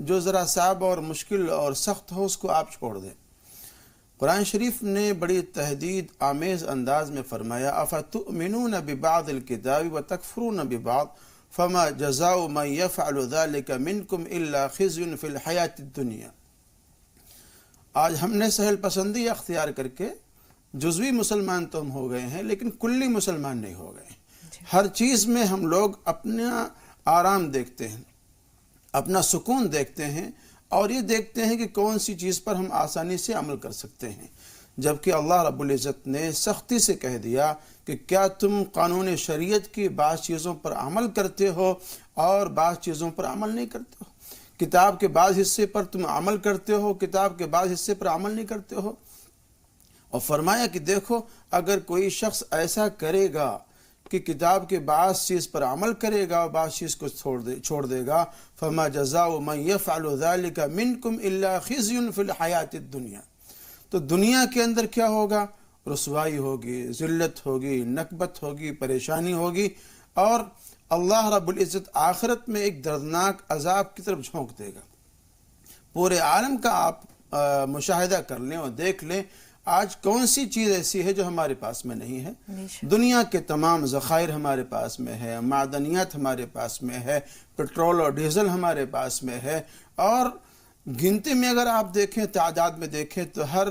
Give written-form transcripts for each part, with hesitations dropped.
جو ذرا صعب اور مشکل اور سخت ہو اس کو آپ چھوڑ دیں۔ قرآن شریف نے بڑی تہدید آمیز انداز میں فرمایا افتؤمنون ببعض الکتاب وتکفرون ببعض فما جزاء من يفعل ذلك منكم الا خزي في الحیاة الدنیا۔ آج ہم نے سہل پسندی اختیار کر کے جزوی مسلمان تو ہم ہو گئے ہیں لیکن کلی مسلمان نہیں ہو گئے۔ ہر چیز میں ہم لوگ اپنا آرام دیکھتے ہیں، اپنا سکون دیکھتے ہیں، اور یہ دیکھتے ہیں کہ کون سی چیز پر ہم آسانی سے عمل کر سکتے ہیں، جبکہ اللہ رب العزت نے سختی سے کہہ دیا کہ کیا تم قانون شریعت کی بعض چیزوں پر عمل کرتے ہو اور بعض چیزوں پر عمل نہیں کرتے ہو؟ کتاب کے بعض حصے پر تم عمل کرتے ہو، کتاب کے بعض حصے پر عمل نہیں کرتے ہو۔ اور فرمایا کہ دیکھو اگر کوئی شخص ایسا کرے گا کہ کتاب کے بعض چیز پر عمل کرے گا اور بعض چیز کو چھوڑ دے گا فما جزاء من يفعل ذلك منكم الا خزي في الحیاة الدنیا، تو دنیا کے اندر کیا ہوگا؟ رسوائی ہوگی، ذلت ہوگی، نکبت ہوگی، پریشانی ہوگی، اور اللہ رب العزت آخرت میں ایک دردناک عذاب کی طرف جھونک دے گا۔ پورے عالم کا آپ مشاہدہ کر لیں اور دیکھ لیں آج کون سی چیز ایسی ہے جو ہمارے پاس میں نہیں ہے۔ دنیا کے تمام ذخائر ہمارے پاس میں ہے، معدنیات ہمارے پاس میں ہے، پٹرول اور ڈیزل ہمارے پاس میں ہے، اور گنتی میں اگر آپ دیکھیں، تعداد میں دیکھیں تو ہر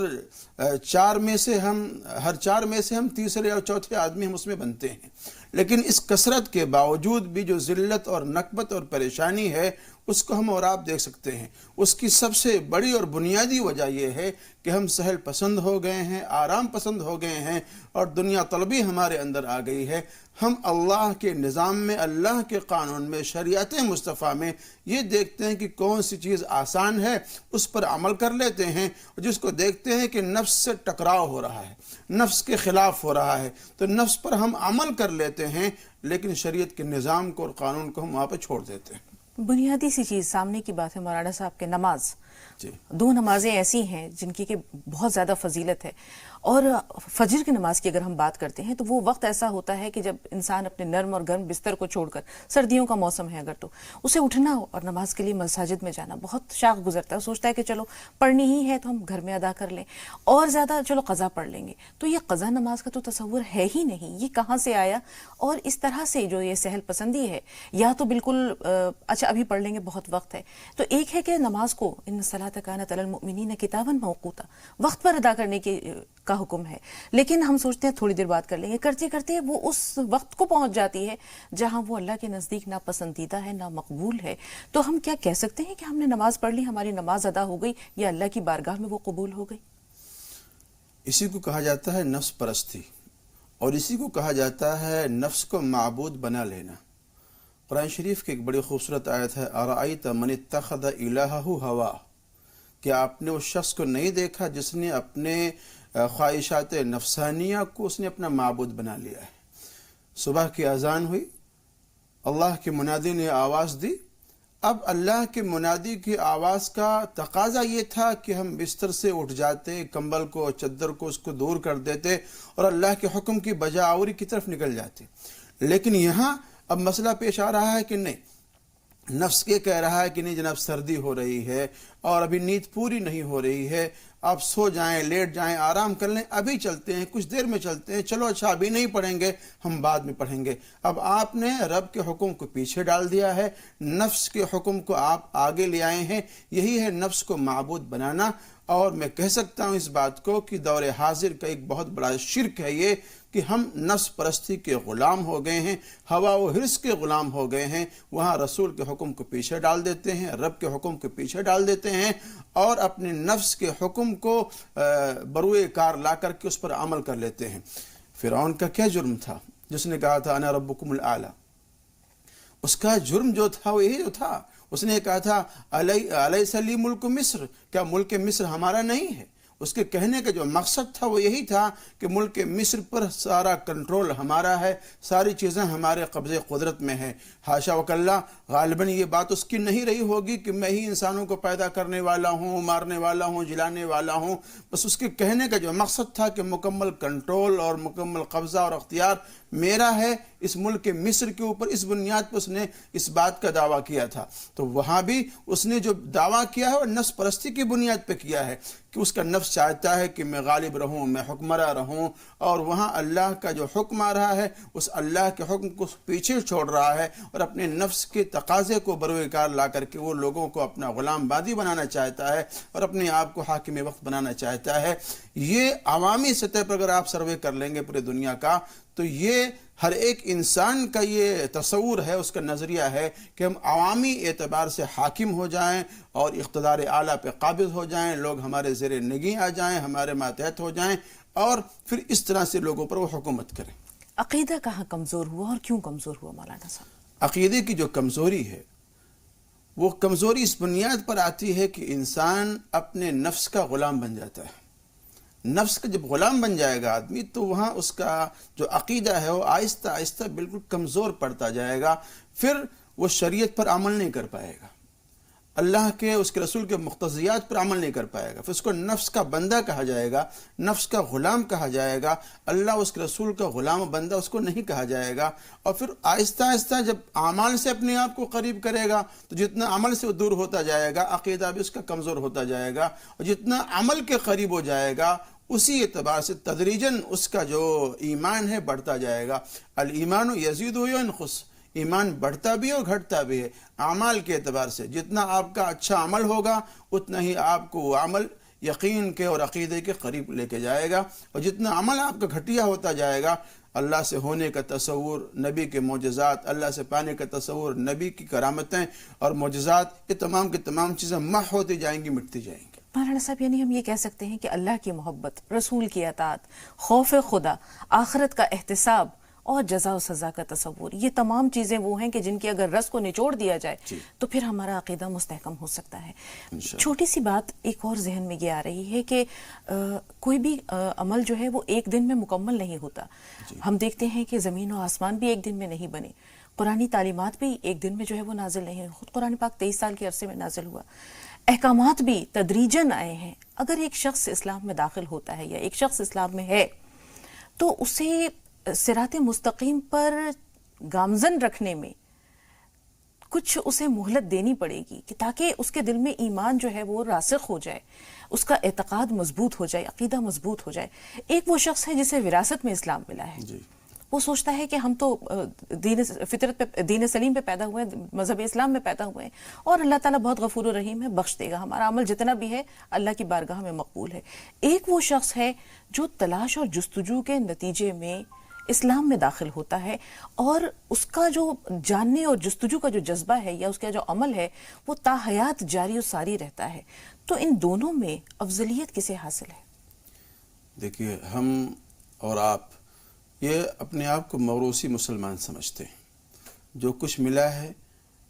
چار میں سے ہم تیسرے اور چوتھے آدمی ہم اس میں بنتے ہیں، لیکن اس کثرت کے باوجود بھی جو ذلت اور نکبت اور پریشانی ہے اس کو ہم اور آپ دیکھ سکتے ہیں۔ اس کی سب سے بڑی اور بنیادی وجہ یہ ہے کہ ہم سہل پسند ہو گئے ہیں، آرام پسند ہو گئے ہیں، اور دنیا طلبی ہمارے اندر آ گئی ہے۔ ہم اللہ کے نظام میں، اللہ کے قانون میں، شریعت مصطفیٰ میں یہ دیکھتے ہیں کہ کون سی چیز آسان ہے اس پر عمل کر لیتے ہیں، اور جس کو دیکھتے ہیں کہ نفس سے ٹکراؤ ہو رہا ہے، نفس کے خلاف ہو رہا ہے، تو نفس پر ہم عمل کر لیتے ہیں، لیکن شریعت کے نظام کو اور قانون کو ہم وہاں پہ چھوڑ دیتے ہیں۔ بنیادی سی چیز سامنے کی بات ہے مولانا صاحب کہ نماز، جی، دو نمازیں ایسی ہیں جن کی کہ بہت زیادہ فضیلت ہے، اور فجر کی نماز کی اگر ہم بات کرتے ہیں تو وہ وقت ایسا ہوتا ہے کہ جب انسان اپنے نرم اور گرم بستر کو چھوڑ کر، سردیوں کا موسم ہے اگر تو اسے اٹھنا اور نماز کے لیے مساجد میں جانا بہت شاق گزرتا ہے، سوچتا ہے کہ چلو پڑھنی ہی ہے تو ہم گھر میں ادا کر لیں، اور زیادہ چلو قضا پڑھ لیں گے۔ تو یہ قضا نماز کا تو تصور ہے ہی نہیں، یہ کہاں سے آیا؟ اور اس طرح سے جو یہ سہل پسندی ہے، یا تو بالکل اچھا ابھی پڑھ لیں گے بہت وقت ہے، تو ایک ہے کہ نماز کو ان الصلاۃ کانت علی المؤمنین کتابا موقوتا، وقت پر ادا کرنے کا حکم ہے، لیکن ہم سوچتے ہیں تھوڑی دیر بعد کر لیں گے، کرتے کرتے وہ اس وقت کو پہنچ جاتی ہے جہاں وہ اللہ کے نزدیک نہ پسندیدہ ہے، نہ مقبول ہے۔ تو ہم کیا کہہ سکتے ہیں کہ ہم نے نماز پڑھ لی، ہماری نماز ادا ہو گئی، یا اللہ کی بارگاہ میں وہ قبول ہو گئی؟ اسی کو کہا جاتا ہے نفس پرستی، اور اسی کو کہا جاتا ہے نفس کو معبود بنا لینا۔ قرآن شریف کی ایک بڑی خوبصورت آیت ہے ارأیت من اتخذ الہہ ہوا، کہ آپ نے اس شخص کو نہیں دیکھا جس نے اپنے خواہشات نفسانیہ کو اس نے اپنا معبود بنا لیا ہے۔ صبح کی اذان ہوئی، اللہ کے منادی نے آواز دی، اب اللہ کے منادی کی آواز کا تقاضا یہ تھا کہ ہم بستر سے اٹھ جاتے، کمبل کو، چادر کو، اس کو دور کر دیتے اور اللہ کے حکم کی بجا آوری کی طرف نکل جاتے، لیکن یہاں اب مسئلہ پیش آ رہا ہے کہ نہیں، نفس یہ کہہ رہا ہے کہ نہیں جناب سردی ہو رہی ہے اور ابھی نیند پوری نہیں ہو رہی ہے، آپ سو جائیں، لیٹ جائیں، آرام کر لیں، ابھی چلتے ہیں، کچھ دیر میں چلتے ہیں، چلو اچھا ابھی نہیں پڑھیں گے، ہم بعد میں پڑھیں گے۔ اب آپ نے رب کے حکم کو پیچھے ڈال دیا ہے، نفس کے حکم کو آپ آگے لے آئے ہیں، یہی ہے نفس کو معبود بنانا۔ اور میں کہہ سکتا ہوں اس بات کو کہ دور حاضر کا ایک بہت بڑا شرک ہے یہ کہ ہم نفس پرستی کے غلام ہو گئے ہیں، ہوا و حرص کے غلام ہو گئے ہیں، وہاں رسول کے حکم کو پیچھے ڈال دیتے ہیں، رب کے حکم کو پیچھے ڈال دیتے ہیں، اور اپنے نفس کے حکم کو بروئے کار لا کر کے اس پر عمل کر لیتے ہیں۔ فرعون کا کیا جرم تھا جس نے کہا تھا انا ربکم الاعلی؟ اس کا جرم جو تھا وہ یہی جو تھا، اس نے کہا تھا الیس لی ملک مصر، کیا ملک مصر ہمارا نہیں ہے؟ اس کے کہنے کا جو مقصد تھا وہ یہی تھا کہ ملک مصر پر سارا کنٹرول ہمارا ہے، ساری چیزیں ہمارے قبضے قدرت میں ہیں۔ حاشا وکلا، غالباً یہ بات اس کی نہیں رہی ہوگی کہ میں ہی انسانوں کو پیدا کرنے والا ہوں، مارنے والا ہوں، جلانے والا ہوں، بس اس کے کہنے کا جو مقصد تھا کہ مکمل کنٹرول اور مکمل قبضہ اور اختیار میرا ہے اس ملک مصر کے اوپر، اس بنیاد پر اس نے اس بات کا دعویٰ کیا تھا۔ تو وہاں بھی اس نے جو دعویٰ کیا ہے وہ نفس پرستی کی بنیاد پہ کیا ہے کہ اس کا نفس چاہتا ہے کہ میں غالب رہوں، میں حکمراں رہوں، اور وہاں اللہ کا جو حکم آ رہا ہے اس اللہ کے حکم کو پیچھے چھوڑ رہا ہے اور اپنے نفس کے تقاضے کو بروئے کار لا کر کے وہ لوگوں کو اپنا غلام بادی بنانا چاہتا ہے اور اپنے آپ کو حاکم وقت بنانا چاہتا ہے۔ یہ عوامی سطح پر اگر آپ سروے کر لیں گے پورے دنیا کا تو یہ ہر ایک انسان کا یہ تصور ہے، اس کا نظریہ ہے کہ ہم عوامی اعتبار سے حاکم ہو جائیں اور اقتدار اعلیٰ پہ قابض ہو جائیں، لوگ ہمارے زیر نگیں آ جائیں، ہمارے ماتحت ہو جائیں اور پھر اس طرح سے لوگوں پر وہ حکومت کریں۔ عقیدہ کہاں کمزور ہوا اور کیوں کمزور ہوا مولانا صاحب؟ عقیدے کی جو کمزوری ہے وہ کمزوری اس بنیاد پر آتی ہے کہ انسان اپنے نفس کا غلام بن جاتا ہے۔ نفس کا جب غلام بن جائے گا آدمی تو وہاں اس کا جو عقیدہ ہے وہ آہستہ آہستہ بالکل کمزور پڑتا جائے گا، پھر وہ شریعت پر عمل نہیں کر پائے گا، اللہ کے اس کے رسول کے مقتضیات پر عمل نہیں کر پائے گا، پھر اس کو نفس کا بندہ کہا جائے گا، نفس کا غلام کہا جائے گا، اللہ اس کے رسول کا غلام و بندہ اس کو نہیں کہا جائے گا۔ اور پھر آہستہ آہستہ جب اعمال سے اپنے آپ کو قریب کرے گا تو جتنا عمل سے دور ہوتا جائے گا عقیدہ بھی اس کا کمزور ہوتا جائے گا، اور جتنا عمل کے قریب ہو جائے گا اسی اعتبار سے تدریجاً اس کا جو ایمان ہے بڑھتا جائے گا۔ الایمان یزید و ینقص، ایمان بڑھتا بھی اور گھٹتا بھی ہے اعمال کے اعتبار سے۔ جتنا آپ کا اچھا عمل ہوگا اتنا ہی آپ کو وہ عمل یقین کے اور عقیدے کے قریب لے کے جائے گا، اور جتنا عمل آپ کا گھٹیا ہوتا جائے گا اللہ سے ہونے کا تصور، نبی کے معجزات، اللہ سے پانے کا تصور، نبی کی کرامتیں اور معجزات، یہ تمام کی تمام چیزیں محو ہوتی جائیں گی، مٹتی جائیں گی۔ مولانا صاحب یعنی ہم یہ کہہ سکتے ہیں کہ اللہ کی محبت، رسول کی اطاعت، خوف خدا، آخرت کا احتساب اور جزا و سزا کا تصور، یہ تمام چیزیں وہ ہیں کہ جن کی اگر رس کو نچوڑ دیا جائے تو پھر ہمارا عقیدہ مستحکم ہو سکتا ہے۔ چھوٹی سی بات ایک اور ذہن میں یہ آ رہی ہے کہ کوئی بھی عمل جو ہے وہ ایک دن میں مکمل نہیں ہوتا۔ ہم دیکھتے ہیں کہ زمین و آسمان بھی ایک دن میں نہیں بنے، قرآنی تعلیمات بھی ایک دن میں جو ہے وہ نازل نہیں ہوئی، خود قرآن پاک 23 سال کے عرصے میں نازل ہوا، احکامات بھی تدریجاً آئے ہیں۔ اگر ایک شخص اسلام میں داخل ہوتا ہے یا ایک شخص اسلام میں ہے تو اسے صراط مستقیم پر گامزن رکھنے میں کچھ اسے مہلت دینی پڑے گی کہ تاکہ اس کے دل میں ایمان جو ہے وہ راسخ ہو جائے، اس کا اعتقاد مضبوط ہو جائے، عقیدہ مضبوط ہو جائے۔ ایک وہ شخص ہے جسے وراثت میں اسلام ملا ہے، وہ سوچتا ہے کہ ہم تو فطرت پہ، دین سلیم پہ پیدا ہوئے ہیں، مذہب اسلام میں پیدا ہوئے ہیں اور اللہ تعالیٰ بہت غفور و رحیم ہے، بخش دے گا، ہمارا عمل جتنا بھی ہے اللہ کی بارگاہ میں مقبول ہے۔ ایک وہ شخص ہے جو تلاش اور جستجو کے نتیجے میں اسلام میں داخل ہوتا ہے اور اس کا جو جاننے اور جستجو کا جو جذبہ ہے یا اس کا جو عمل ہے وہ تا حیات جاری و ساری رہتا ہے۔ تو ان دونوں میں افضلیت کسے حاصل ہے؟ دیکھیے، ہم اور آپ یہ اپنے آپ کو موروثی مسلمان سمجھتے ہیں، جو کچھ ملا ہے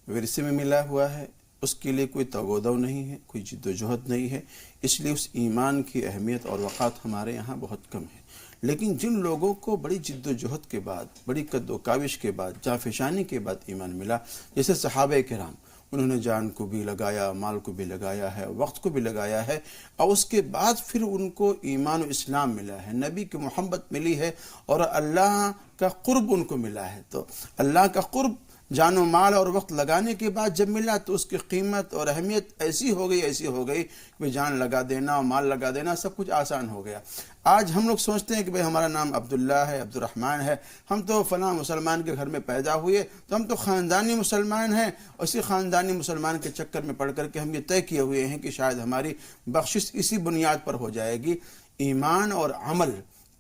ورثے میں ملا ہوا ہے، اس کے لیے کوئی تگودو نہیں ہے، کوئی جد و جہد نہیں ہے، اس لیے اس ایمان کی اہمیت اور وقات ہمارے یہاں بہت کم ہے۔ لیکن جن لوگوں کو بڑی جد و جہد کے بعد، بڑی قد و کاوش کے بعد، جانفشانی کے بعد ایمان ملا، جیسے صحابہ کرام، انہوں نے جان کو بھی لگایا، مال کو بھی لگایا ہے، وقت کو بھی لگایا ہے، اور اس کے بعد پھر ان کو ایمان و اسلام ملا ہے، نبی کی محبت ملی ہے اور اللہ کا قرب ان کو ملا ہے۔ تو اللہ کا قرب جان و مال اور وقت لگانے کے بعد جب ملا تو اس کی قیمت اور اہمیت ایسی ہو گئی کہ جان لگا دینا اور مال لگا دینا سب کچھ آسان ہو گیا۔ آج ہم لوگ سوچتے ہیں کہ بھئی ہمارا نام عبداللہ ہے، عبد الرحمن ہے، ہم تو فلاں مسلمان کے گھر میں پیدا ہوئے تو ہم تو خاندانی مسلمان ہیں، اسی خاندانی مسلمان کے چکر میں پڑھ کر کے ہم یہ طے کیے ہوئے ہیں کہ شاید ہماری بخشش اسی بنیاد پر ہو جائے گی۔ ایمان اور عمل،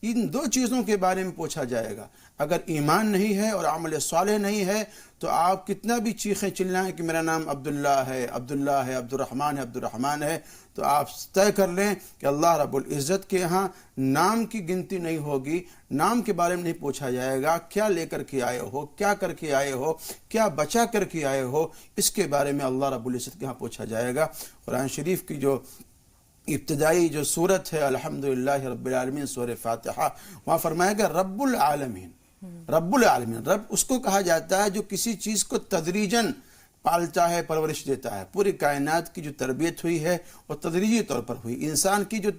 ان دو چیزوں کے بارے میں پوچھا جائے گا۔ اگر ایمان نہیں ہے اور عمل صالح نہیں ہے تو آپ کتنا بھی چیخیں چلائیں کہ میرا نام عبداللہ ہے، عبداللہ ہے، عبد الرحمن ہے، عبد الرحمن ہے، تو آپ طے کر لیں کہ اللہ رب العزت کے ہاں نام کی گنتی نہیں ہوگی، نام کے بارے میں نہیں پوچھا جائے گا، کیا لے کر کے آئے ہو، کیا کر کے آئے ہو، کیا بچا کر کے آئے ہو، اس کے بارے میں اللہ رب العزت کے ہاں پوچھا جائے گا۔ قرآن شریف کی جو ابتدائی جو سورت ہے الحمدللہ رب العالمین، سورہ فاتحہ، وہاں فرمایا گیا رب العالمین، رب العالمین، رب اس کو کہا جاتا ہے جو کسی چیز کو تدریجاً پالتا ہے، پرورش دیتا ہے. پوری کائنات کی جو تربیت ہوئی ہے وہ تدریجی طور پر ہوئی. انسان کی جو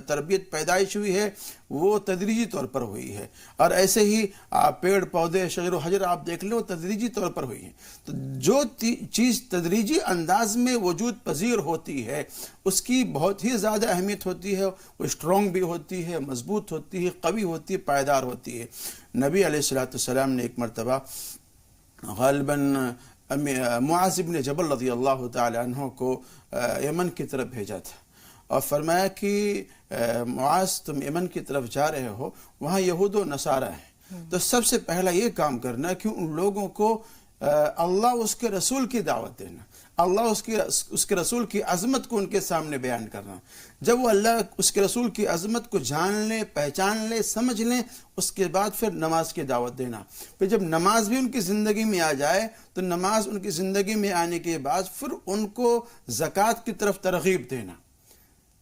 تربیت پیدائش ہوئی ہے وہ تدریجی طور پر ہوئی ہے. اور ایسے ہی پیڑ پودے شجر و حجر آپ دیکھ لیں وہ تدریجی طور پر ہوئی ہیں. تو جو چیز تدریجی انداز میں وجود پذیر ہوتی ہے اس کی بہت ہی زیادہ اہمیت ہوتی ہے. وہ اسٹرانگ بھی ہوتی ہے، مضبوط ہوتی ہے، قوی ہوتی ہے، پائیدار ہوتی ہے. نبی علیہ السلام نے ایک مرتبہ غالباً معاذ بن جبل رضی اللہ تعالی عنہ کو یمن کی طرف بھیجا تھا اور فرمایا کہ معاذ تم یمن کی طرف جا رہے ہو، وہاں یہود و نصارہ ہیں، تو سب سے پہلا یہ کام کرنا کہ ان لوگوں کو اللہ اس کے رسول کی دعوت دینا، اللہ اس کے رسول کی عظمت کو ان کے سامنے بیان کرنا. جب وہ اللہ اس کے رسول کی عظمت کو جان لیں، پہچان لیں، سمجھ لیں، اس کے بعد پھر نماز کی دعوت دینا. پھر جب نماز بھی ان کی زندگی میں آ جائے تو نماز ان کی زندگی میں آنے کے بعد پھر ان کو زکوٰۃ کی طرف ترغیب دینا.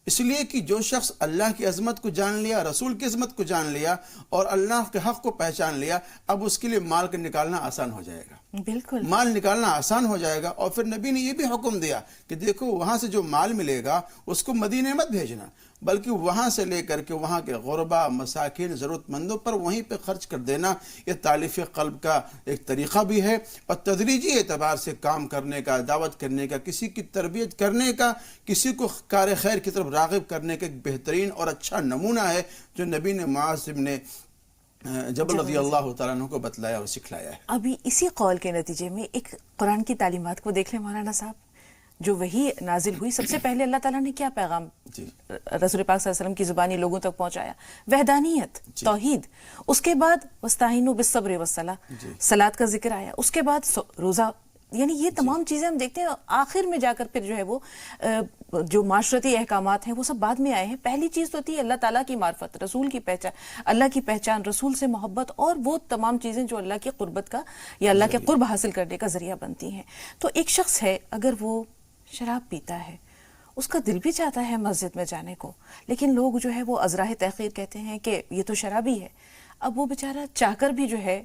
اس لیے کہ جو شخص اللہ کی عظمت کو جان لیا، رسول کی عظمت کو جان لیا اور اللہ کے حق کو پہچان لیا، اب اس کے لیے مال کا نکالنا آسان ہو جائے گا. بالکل مال نکالنا آسان ہو جائے گا. اور پھر نبی نے یہ بھی حکم دیا کہ دیکھو وہاں سے جو مال ملے گا اس کو مدینے مت بھیجنا، بلکہ وہاں سے لے کر کے وہاں کے غربا، مساکین، ضرورت مندوں پر وہیں پہ خرچ کر دینا. یہ تالیف قلب کا ایک طریقہ بھی ہے اور تدریجی اعتبار سے کام کرنے کا، دعوت کرنے کا، کسی کی تربیت کرنے کا، کسی کو کار خیر کی طرف راغب کرنے کا ایک بہترین اور اچھا نمونہ ہے جو نبی نے معاذ بن جبل رضی اللہ تعالیٰ عنہ کو بتلایا اور سکھلایا ہے. ابھی اسی قول کے نتیجے میں ایک قرآن کی تعلیمات کو دیکھ لیں مولانا صاحب. جو وحی نازل ہوئی سب سے پہلے اللہ تعالیٰ نے کیا پیغام رسول پاک صلی اللہ علیہ وسلم کی زبانی لوگوں تک پہنچایا؟ وحدانیت، توحید. اس کے بعد وَاسْتَعِینُوا بِالصَّبْرِ وَالصَّلَاةِ، صلاۃ کا ذکر آیا. اس کے بعد روزہ. یعنی یہ تمام چیزیں ہم دیکھتے ہیں آخر میں جا کر پھر جو ہے وہ جو معاشرتی احکامات ہیں وہ سب بعد میں آئے ہیں. پہلی چیز تو تھی اللہ تعالیٰ کی معرفت، رسول کی پہچان، اللہ کی پہچان، رسول سے محبت اور وہ تمام چیزیں جو اللہ کی قربت کا یا اللہ کے قرب حاصل کرنے کا ذریعہ بنتی ہیں. تو ایک شخص ہے اگر وہ شراب پیتا ہے، اس کا دل بھی چاہتا ہے مسجد میں جانے کو، لیکن لوگ جو ہے وہ ازراہ تحقیر کہتے ہیں کہ یہ تو شرابی ہے. اب وہ بیچارہ چاہ کر بھی جو ہے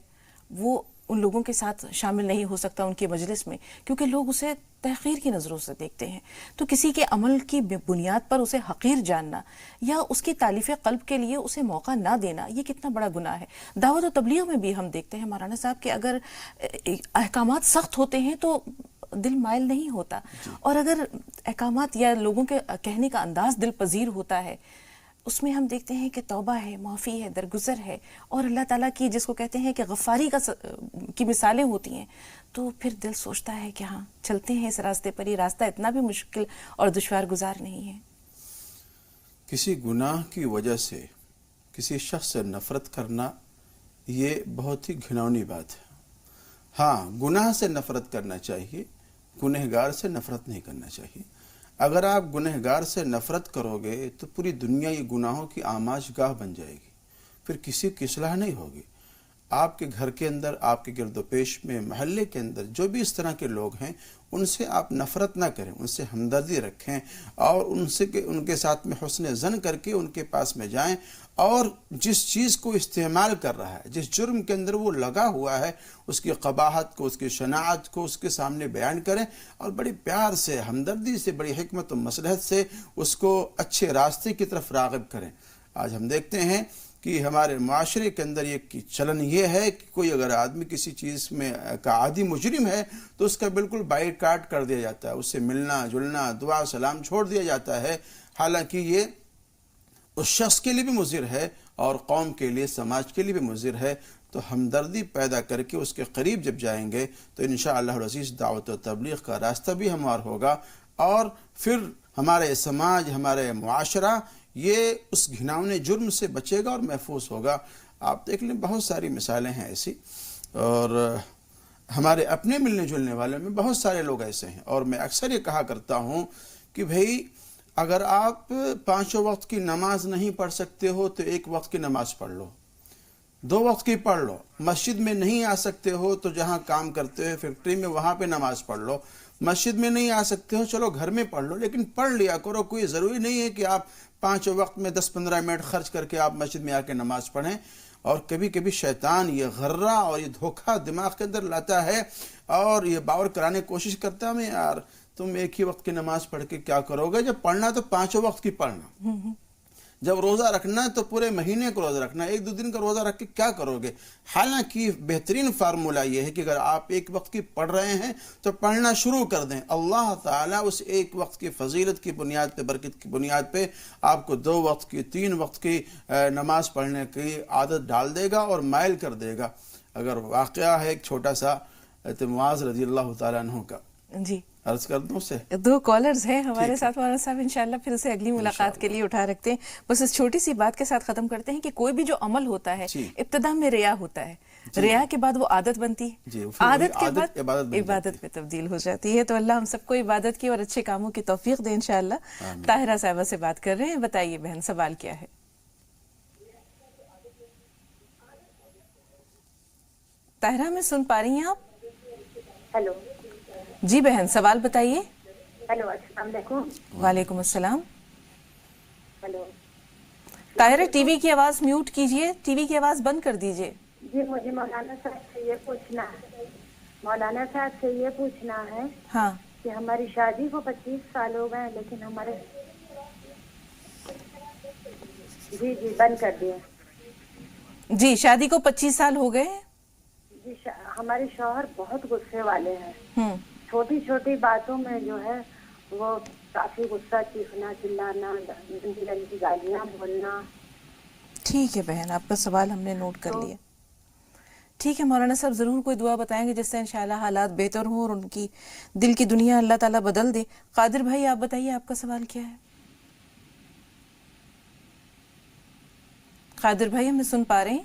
وہ ان لوگوں کے ساتھ شامل نہیں ہو سکتا ان کے مجلس میں، کیونکہ لوگ اسے تحقیر کی نظروں سے دیکھتے ہیں. تو کسی کے عمل کی بنیاد پر اسے حقیر جاننا یا اس کی تالیف قلب کے لیے اسے موقع نہ دینا، یہ کتنا بڑا گناہ ہے. دعوت و تبلیغ میں بھی ہم دیکھتے ہیں مولانا صاحب کہ اگر احکامات سخت ہوتے ہیں تو دل مائل نہیں ہوتا، اور اگر احکامات یا لوگوں کے کہنے کا انداز دل پذیر ہوتا ہے اس میں ہم دیکھتے ہیں کہ توبہ ہے، معافی ہے، درگزر ہے اور اللہ تعالیٰ کی جس کو کہتے ہیں کہ غفاری کی مثالیں ہوتی ہیں، تو پھر دل سوچتا ہے کہ ہاں چلتے ہیں اس راستے پر. یہ راستہ اتنا بھی مشکل اور دشوار گزار نہیں ہے. کسی گناہ کی وجہ سے کسی شخص سے نفرت کرنا یہ بہت ہی گھناؤنی بات ہے. ہاں گناہ سے نفرت کرنا چاہیے، گنہگار سے نفرت نہیں کرنا چاہیے. اگر آپ گنہگار سے نفرت کرو گے تو پوری دنیا یہ گناہوں کی آماج گاہ بن جائے گی، پھر کسی کی اصلاح نہیں ہوگی. آپ کے گھر کے اندر، آپ کے گرد و پیش میں، محلے کے اندر جو بھی اس طرح کے لوگ ہیں ان سے آپ نفرت نہ کریں، ان سے ہمدردی رکھیں اور ان کے ساتھ میں حسن ظن کر کے ان کے پاس میں جائیں اور جس چیز کو استعمال کر رہا ہے، جس جرم کے اندر وہ لگا ہوا ہے، اس کی قباحت کو، اس کی شناعت کو اس کے سامنے بیان کریں اور بڑی پیار سے، ہمدردی سے، بڑی حکمت و مصلحت سے اس کو اچھے راستے کی طرف راغب کریں. آج ہم دیکھتے ہیں کہ ہمارے معاشرے کے اندر ایک چلن یہ ہے کہ کوئی اگر آدمی کسی چیز میں کا عادی مجرم ہے تو اس کا بالکل بائیکاٹ کر دیا جاتا ہے، اس سے ملنا جلنا، دعا سلام چھوڑ دیا جاتا ہے، حالانکہ یہ اس شخص کے لیے بھی مضر ہے اور قوم کے لیے، سماج کے لیے بھی مضر ہے. تو ہمدردی پیدا کر کے اس کے قریب جب جائیں گے تو انشاءاللہ العزیز دعوت و تبلیغ کا راستہ بھی ہموار ہوگا اور پھر ہمارے سماج، ہمارے معاشرہ یہ اس گھناؤنے جرم سے بچے گا اور محفوظ ہوگا. آپ دیکھ لیں بہت ساری مثالیں ہیں ایسی، اور ہمارے اپنے ملنے جلنے والے میں بہت سارے لوگ ایسے ہیں. اور میں اکثر یہ کہا کرتا ہوں کہ بھئی اگر آپ 5 وقت کی نماز نہیں پڑھ سکتے ہو تو 1 وقت کی نماز پڑھ لو، 2 وقت کی پڑھ لو. مسجد میں نہیں آ سکتے ہو تو جہاں کام کرتے ہو فیکٹری میں وہاں پہ نماز پڑھ لو. مسجد میں نہیں آ سکتے ہو چلو گھر میں پڑھ لو، لیکن پڑھ لیا کرو. کوئی ضروری نہیں ہے کہ آپ 5 وقت میں 10-15 منٹ خرچ کر کے آپ مسجد میں آ کے نماز پڑھیں. اور کبھی کبھی شیطان یہ غرہ اور یہ دھوکہ دماغ کے اندر لاتا ہے اور یہ باور کرانے کی کوشش کرتا ہے، میں یار تم ایک ہی وقت کی نماز پڑھ کے کیا کرو گے؟ جب پڑھنا تو 5 وقت کی پڑھنا، جب روزہ رکھنا تو پورے مہینے کا روزہ رکھنا، 1-2 دن کا روزہ رکھ کے کیا کرو گے؟ حالانکہ بہترین فارمولہ یہ ہے کہ اگر آپ ایک وقت کی پڑھ رہے ہیں تو پڑھنا شروع کر دیں، اللہ تعالیٰ اس ایک وقت کی فضیلت کی بنیاد پہ، برکت کی بنیاد پہ آپ کو 2 وقت کی 3 وقت کی نماز پڑھنے کی عادت ڈال دے گا اور مائل کر دے گا۔ اگر واقعہ ہے ایک چھوٹا سا معاذ رضی اللہ تعالیٰ عنہ کا، جی عرض کر دوں سے 2 کالرز ہیں ہمارے ساتھ مولانا صاحب، انشاءاللہ پھر اسے اگلی ملاقات کے لیے اٹھا رکھتے ہیں۔ بس اس چھوٹی سی بات کے ساتھ ختم کرتے ہیں کہ کوئی بھی جو عمل ہوتا ہے ابتدا میں ریا ہوتا ہے، ریا کے بعد وہ عادت بنتی ہے، عادت کے بعد عبادت میں تبدیل ہو جاتی ہے۔ تو اللہ ہم سب کو عبادت کی اور اچھے کاموں کی توفیق دے انشاءاللہ۔ طاہرہ صاحبہ سے بات کر رہے ہیں، بتائیے بہن سوال کیا ہے؟ طاہرہ میں سن پا رہی ہیں آپ؟ ہیلو جی بہن سوال بتائیے۔ ہیلو السلام علیکم۔ وعلیکم السلام۔ ہیلو طاہرہ ٹی وی کی آواز میوٹ کیجئے، ٹی وی کی آواز بند کر دیجئے۔ جی مجھے مولانا صاحب سے یہ پوچھنا ہے، مولانا صاحب سے یہ پوچھنا ہے ہاں کہ ہماری شادی کو 25 سال ہو گئے ہیں، لیکن ہمارے جی بند کر دیے۔ جی شادی کو 25 سال ہو گئے ہیں؟ جی ہمارے شوہر بہت غصے والے ہیں، ہوں چھوٹی چھوٹی باتوں میں جو ہے وہ کافی غصہ، چیخنا چلانا، گندی گندی گالیاں بولنا۔ ٹھیک ہے بہن، آپ کا سوال ہم نے نوٹ کر لیا۔ ٹھیک ہے مولانا صاحب، ضرور کوئی دعا بتائیں گے جس سے انشاءاللہ حالات بہتر ہوں اور ان کی دل کی دنیا اللہ تعالیٰ بدل دے۔ قادر بھائی آپ بتائیے آپ کا سوال کیا ہے؟ قادر بھائی ہمیں سن پا رہے ہیں؟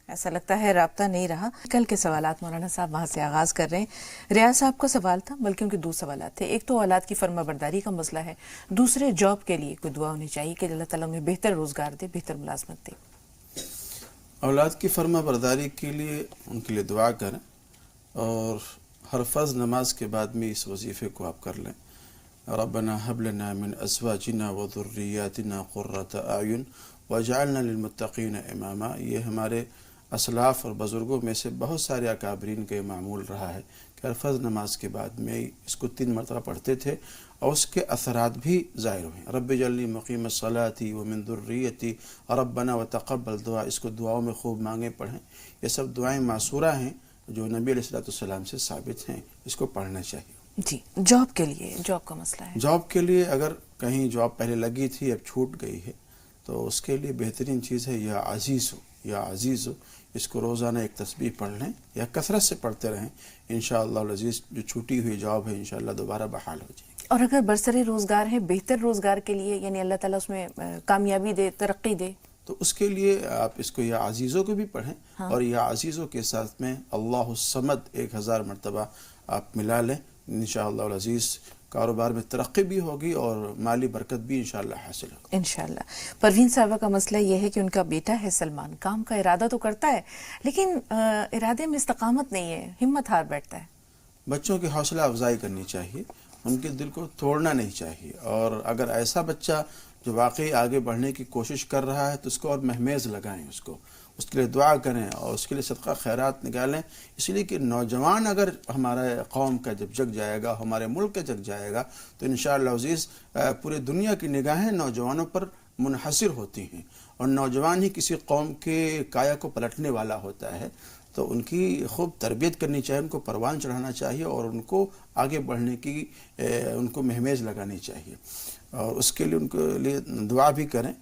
ایسا لگتا ہے رابطہ نہیں رہا۔ کل کے سوالات مولانا صاحب وہاں سے آغاز کر رہے ہیں۔ ریاض صاحب کا سوال تھا، بلکہ ان کے 2 سوالات تھے۔ ایک تو اولاد کی فرما برداری کا مسئلہ ہے، دوسرے جاب کے لیے کوئی دعا ہونی چاہیے کہ اللہ تعالیٰ انہیں بہتر روزگار دے، بہتر ملازمت دے۔ اولاد کی فرما برداری کے لیے ان کے لیے دعا کریں، اور ہر فرض نماز کے بعد میں اس وظیفے کو آپ کر لیں، ربنا هب لنا من ازواجنا وذریاتنا قرۃ اعین واجعلنا للمتقین اماما۔ یہ ہمارے اسلاف اور بزرگوں میں سے بہت سارے اکابرین کا یہ معمول رہا ہے کہ ہر فرض نماز کے بعد میں اس کو 3 مرتبہ پڑھتے تھے، اور اس کے اثرات بھی ظاہر ہوئے۔ رب اجعلنی مقیم الصلاۃ ومن ذریتی ربنا وتقبل دعا، اس کو دعاؤں میں خوب مانگیں، پڑھیں۔ یہ سب دعائیں معصورہ ہیں جو نبی علیہ السلام سے ثابت ہیں، اس کو پڑھنا چاہیے۔ جی جاب کے لیے، جاب کا مسئلہ ہے۔ جاب کے لیے اگر کہیں جاب پہلے لگی تھی اب چھوٹ گئی ہے تو اس کے لیے بہترین چیز ہے یا عزیز ہو، یا عزیز ہو، اس کو روزانہ ایک تسبیح پڑھ لیں یا کثرت سے پڑھتے رہیں، انشاءاللہ العزیز جو چھوٹی ہوئی جاب ہے انشاءاللہ دوبارہ بحال ہو جائے گی۔ اور اگر برسر روزگار ہے، بہتر روزگار کے لیے، یعنی اللہ تعالیٰ اس میں کامیابی دے، ترقی دے، تو اس کے لیے آپ اس کو یا عزیزوں کو بھی پڑھیں، اور یا عزیزوں کے ساتھ میں اللہ الصمد 1000 مرتبہ آپ ملا لیں، انشاءاللہ العزیز کاروبار میں ترقی بھی ہوگی اور مالی برکت بھی انشاءاللہ حاصل ہوگی انشاءاللہ۔ پروین صاحبہ کا مسئلہ یہ ہے کہ ان کا بیٹا ہے سلمان، کام کا ارادہ تو کرتا ہے لیکن ارادے میں استقامت نہیں ہے، ہمت ہار بیٹھتا ہے۔ بچوں کی حوصلہ افزائی کرنی چاہیے، ان کے دل کو توڑنا نہیں چاہیے، اور اگر ایسا بچہ جو واقعی آگے بڑھنے کی کوشش کر رہا ہے تو اس کو اور مہمیز لگائیں، اس کے لیے دعا کریں اور اس کے لیے صدقہ خیرات نکالیں، اس لیے کہ نوجوان اگر ہمارے قوم کا جب جگ جائے گا، ہمارے ملک کا جگ جائے گا تو انشاءاللہ عزیز پورے دنیا کی نگاہیں نوجوانوں پر منحصر ہوتی ہیں، اور نوجوان ہی کسی قوم کے کایا کو پلٹنے والا ہوتا ہے۔ تو ان کی خوب تربیت کرنی چاہیے، ان کو پروان چڑھانا چاہیے اور ان کو آگے بڑھنے کی ان کو مہمیز لگانی چاہیے، اور اس کے لیے ان کے لیے دعا بھی کریں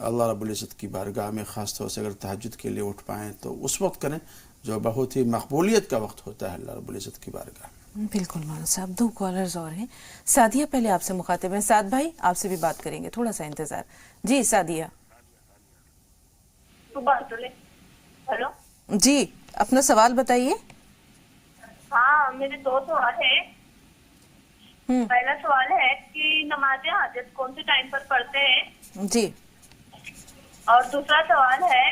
اللہ رب العزت کی بارگاہ میں، خاص طور سے اگر تہجد کے لیے اٹھ پائیں تو اس وقت کریں جو بہت ہی مقبولیت کا وقت ہوتا ہے اللہ رب العزت کی بارگاہ میں۔ بالکل مولانا صاحب، 2 کالرز اور ہیں۔ سعدیہ پہلے آپ سے مخاطب ہیں، سعد بھائی آپ سے بھی بات کریں گے، تھوڑا سا انتظار۔ جی سعدیہ۔ ہیلو جی اپنا سوال بتائیے۔ ہاں میرے 2 سوال ہیں۔ پہلا سوال ہے کہ نماز حاجت کون سے ٹائم پر پڑھتے ہیں؟ جی۔ اور دوسرا سوال ہے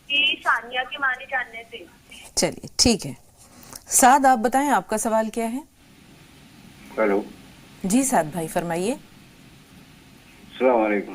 کہ ثانیہ کے معنی جاننے تھے۔ چلیے ٹھیک ہے، سعد آپ بتائیں آپ کا سوال کیا ہے؟ ہیلو جی سعد بھائی فرمائیے۔ السلام علیکم۔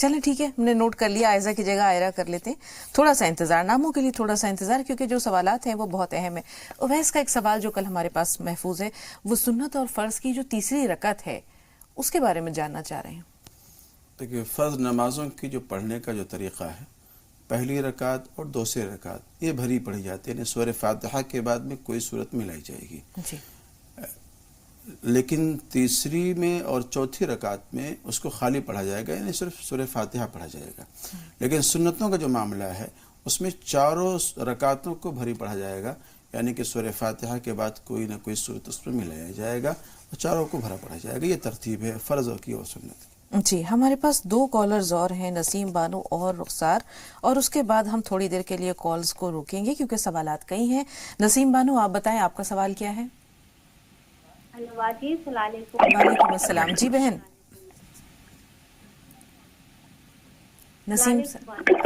چلیں ٹھیک ہے، ہم نے نوٹ کر لیا، آئزہ کی جگہ آئرہ کر لیتے ہیں. تھوڑا سا انتظار، ناموں کے لیے تھوڑا سا انتظار، کیونکہ جو سوالات ہیں وہ بہت اہم ہیں. اویس کا ایک سوال جو کل ہمارے پاس محفوظ ہے، وہ سنت اور فرض کی جو تیسری رکعت ہے اس کے بارے میں جاننا چاہ رہے ہیں. دیکھیے، فرض نمازوں کی جو پڑھنے کا جو طریقہ ہے، پہلی رکعت اور دوسری رکعت یہ بھری پڑھی جاتی ہے، یعنی سورہ فاتحہ کے بعد میں کوئی صورت ملائی جائے گی. جی. لیکن تیسری میں اور چوتھی رکعت میں اس کو خالی پڑھا جائے گا، یعنی صرف سورہ فاتحہ پڑھا جائے گا. لیکن سنتوں کا جو معاملہ ہے اس میں چاروں رکعتوں کو بھری پڑھا جائے گا، یعنی کہ سورہ فاتحہ کے بعد کوئی نہ کوئی صورت اس پر ملایا جائے گا اور چاروں کو بھرا پڑھا جائے گا. یہ ترتیب ہے فرض کی اور سنت کی. جی، ہمارے پاس 2 کالرز اور ہیں، نسیم بانو اور رخسار، اور اس کے بعد ہم تھوڑی دیر کے لیے کالز کو روکیں گے کیونکہ سوالات کئی ہیں. نسیم بانو، آپ بتائیں آپ کا سوال کیا ہے؟ ہلو جی، السلام علیکم. وعلیکم السلام. جی بہن نسیم،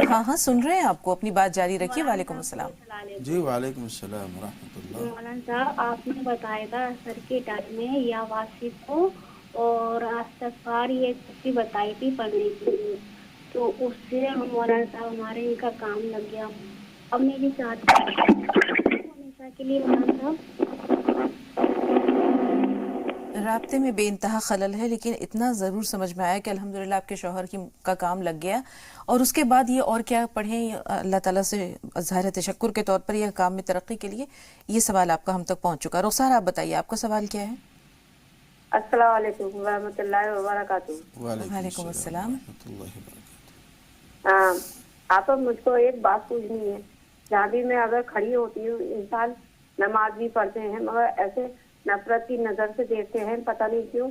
ہاں ہاں سن رہے ہیں آپ کو، اپنی بات جاری رکھیے. وعلیکم السلام. جی وعلیکم السلام ورحمۃ اللہ. مولانا صاحب، آپ نے بتایا تھا اثر کے ٹائم میں یا واصف کو اور استغفار یہ بھی بتائی تھی پڑھنے کے لیے، تو اس سے مولانا صاحب ہمارے ان کا کام لگ گیا. اب میری چاہتی ہمیشہ کے لیے مولانا صاحب رابطے میں بے انتہا خلل ہے، لیکن اتنا ضرور سمجھ میں آیا کہ الحمدللہ آپ کے شوہر کا کام لگ گیا. اور اس کے بعد یہ اور کیا پڑھیں اللہ تعالیٰ سے اظہار تشکر کے طور پر یہ کام میں ترقی کے لیے؟ یہ سوال آپ کا ہم تک پہنچ چکا. رخسار آپ بتائیے آپ کا سوال کیا ہے؟ السلام علیکم ورحمۃ اللہ وبرکاتہ. وعلیکم السلام. آپ مجھ کو ایک بات پوچھنی ہے. جہاں بھی میں اگر کھڑی ہوتی ہوں، انسان نماز بھی پڑھتے ہیں مگر ایسے نفرت کی نظر سے دیکھتے ہیں، پتہ نہیں کیوں.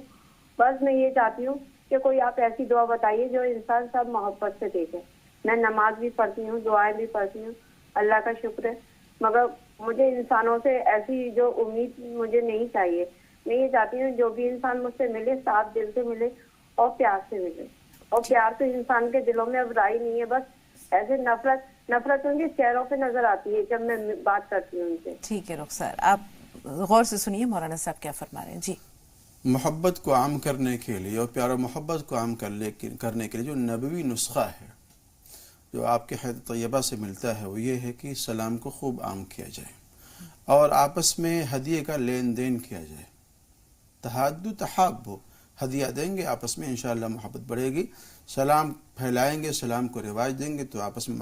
بس میں یہ چاہتی ہوں کہ کوئی آپ ایسی دعا بتائیے جو انسان سب محبت سے دیکھے. میں نماز بھی پڑھتی ہوں، دعائیں بھی پڑھتی ہوں، اللہ کا شکر ہے، مگر مجھے انسانوں سے ایسی جو امید مجھے نہیں چاہیے. میں یہ چاہتی ہوں جو بھی انسان مجھ سے ملے صاف دل سے ملے اور پیار سے ملے. اور پیار تو انسان کے دلوں میں اب رائی نہیں ہے، بس ایسے نفرت ان کے چہروں پہ نظر آتی ہے جب میں بات کرتی ہوں ان سے. ٹھیک ہے رخسار، آپ غور سے سنیے مولانا صاحب کیا فرما رہے ہیں. جی. محبت کو عام کرنے کے لیے اور پیار و محبت کو عام کرنے کے لیے جو نبوی نسخہ ہے جو آپ کے حیات طیبہ سے ملتا ہے وہ یہ ہے کہ سلام کو خوب عام کیا جائے اور آپس میں ہدیے کا لین دین کیا جائے. تحادو تحابو، ہدیہ دیں گے آپس میں انشاءاللہ محبت بڑھے گی. سلام پھیلائیں گے، سلام کو رواج دیں گے تو آپس میں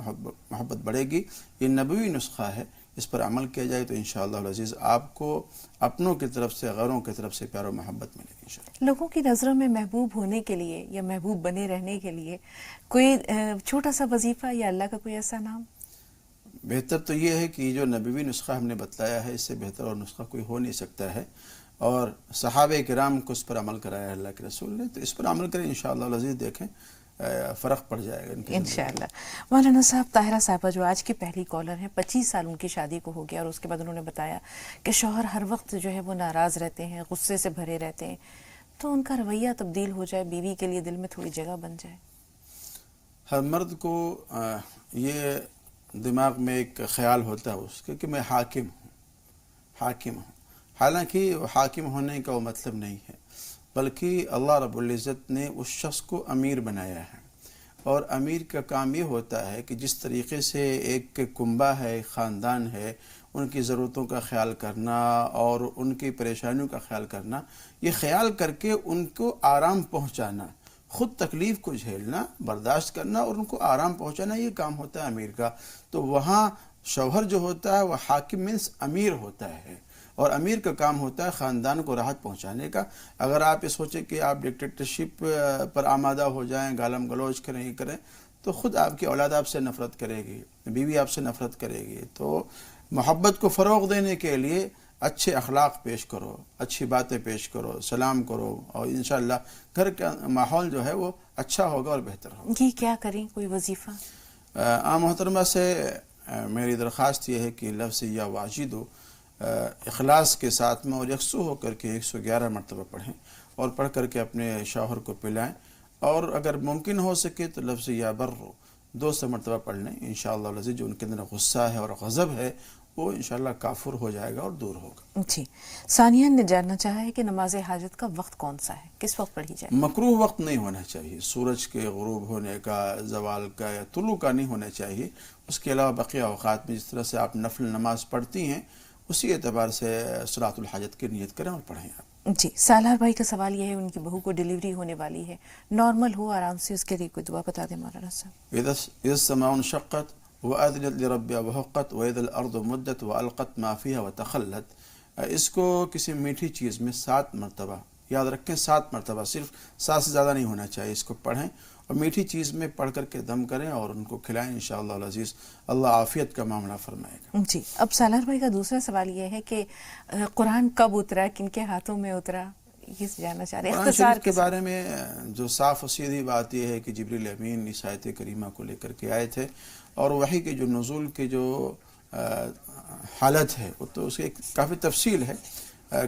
محبت بڑھے گی. یہ نبوی نسخہ ہے، اس پر عمل کیا جائے تو انشاءاللہ العزیز آپ کو اپنوں کی طرف سے غیروں کی طرف سے پیار و محبت ملے گی انشاءاللہ. لوگوں کی نظروں میں محبوب ہونے کے لیے یا محبوب بنے رہنے کے لیے کوئی چھوٹا سا وظیفہ یا اللہ کا کوئی ایسا نام؟ بہتر تو یہ ہے کہ جو نبوی نسخہ ہم نے بتلایا ہے اس سے بہتر اور نسخہ کوئی ہو نہیں سکتا ہے، اور صحابہ کرام کو اس پر عمل کرایا ہے اللہ کے رسول نے، تو اس پر عمل کریں انشاءاللہ العزیز، دیکھیں فرق پڑ جائے گا انشاءاللہ. مولانا صاحب، طاہرہ صاحبہ جو آج کی پہلی کالر ہیں، 25 سال ان کی شادی کو ہو گیا اور اس کے بعد انہوں نے بتایا کہ شوہر ہر وقت جو ہے وہ ناراض رہتے ہیں، غصے سے بھرے رہتے ہیں، تو ان کا رویہ تبدیل ہو جائے، بیوی کے لیے دل میں تھوڑی جگہ بن جائے. ہر مرد کو یہ دماغ میں ایک خیال ہوتا ہے اس کے کہ میں حاکم ہوں. حالانکہ حاکم ہونے کا وہ مطلب نہیں ہے، بلکہ اللہ رب العزت نے اس شخص کو امیر بنایا ہے، اور امیر کا کام یہ ہوتا ہے کہ جس طریقے سے ایک کنبہ ہے، ایک خاندان ہے، ان کی ضرورتوں کا خیال کرنا اور ان کی پریشانیوں کا خیال کرنا، یہ خیال کر کے ان کو آرام پہنچانا، خود تکلیف کو جھیلنا، برداشت کرنا اور ان کو آرام پہنچانا، یہ کام ہوتا ہے امیر کا. تو وہاں شوہر جو ہوتا ہے وہ حاکم مینس امیر ہوتا ہے، اور امیر کا کام ہوتا ہے خاندان کو راحت پہنچانے کا. اگر آپ یہ سوچیں کہ آپ ڈکٹیٹرشپ پر آمادہ ہو جائیں، گالم گلوچ کریں، یہ کریں، تو خود آپ کی اولاد آپ سے نفرت کرے گی، بیوی آپ سے نفرت کرے گی. تو محبت کو فروغ دینے کے لیے اچھے اخلاق پیش کرو، اچھی باتیں پیش کرو، سلام کرو، اور انشاءاللہ گھر کا ماحول جو ہے وہ اچھا ہوگا اور بہتر ہوگا. جی، کیا کریں، کوئی وظیفہ؟ عام محترمہ سے میری درخواست یہ ہے کہ لفظ یا واجدو اخلاص کے ساتھ میں اور یکسو ہو کر کے 111 مرتبہ پڑھیں اور پڑھ کر کے اپنے شوہر کو پلائیں، اور اگر ممکن ہو سکے تو لفظ یا برو 200 مرتبہ پڑھ لیں انشاءاللہ العزیز. جو ان کے اندر غصہ ہے اور غضب ہے وہ انشاءاللہ کافر ہو جائے گا اور دور ہوگا. جی، ثانیہ نے جاننا چاہا ہے کہ نماز حاجت کا وقت کون سا ہے، کس وقت پڑھی جائے؟ مکروہ وقت نہیں ہونا چاہیے، سورج کے غروب ہونے کا، زوال کا یا طلوع کا نہیں ہونا چاہیے. اس کے علاوہ بقیہ اوقات میں جس طرح سے آپ نفل نماز پڑھتی ہیں اسی اعتبار سے صلاۃ الحاجت کی نیت کریں اور پڑھیں آپ. جی، سالار بھائی کا سوال یہ ہے، ان کی بہو کو ڈیلیوری ہونے والی ہے، نارمل ہو آرام سے، اس کے لیے کوئی دعا بتا دیں مولانا صاحب. اذا السماء انشقت وأذنت لربها وحقت وإذا الأرض مدت وألقت ما فيها وتخلت. اس کو کسی میٹھی چیز میں 7 مرتبہ یاد رکھیں، 7 مرتبہ، صرف 7 سے زیادہ نہیں ہونا چاہیے. اس کو پڑھیں اور میٹھی چیز میں پڑھ کر کے دم کریں اور ان کو کھلائیں، انشاءاللہ العزیز اللہ عافیت کا معاملہ فرمائے گا. جی، اب سالار بھائی کا دوسرا سوال یہ ہے کہ قرآن کب اترا، کن کے ہاتھوں میں اترا، یہ جاننا چاہ رہے ہیں. قرآن شریف کے بارے میں جو صاف و سیدھی بات یہ ہے کہ جبریل امین اس آیت کریمہ کو لے کر کے آئے تھے، اور وحی کے جو نزول کی جو حالت ہے وہ تو اس کی کافی تفصیل ہے.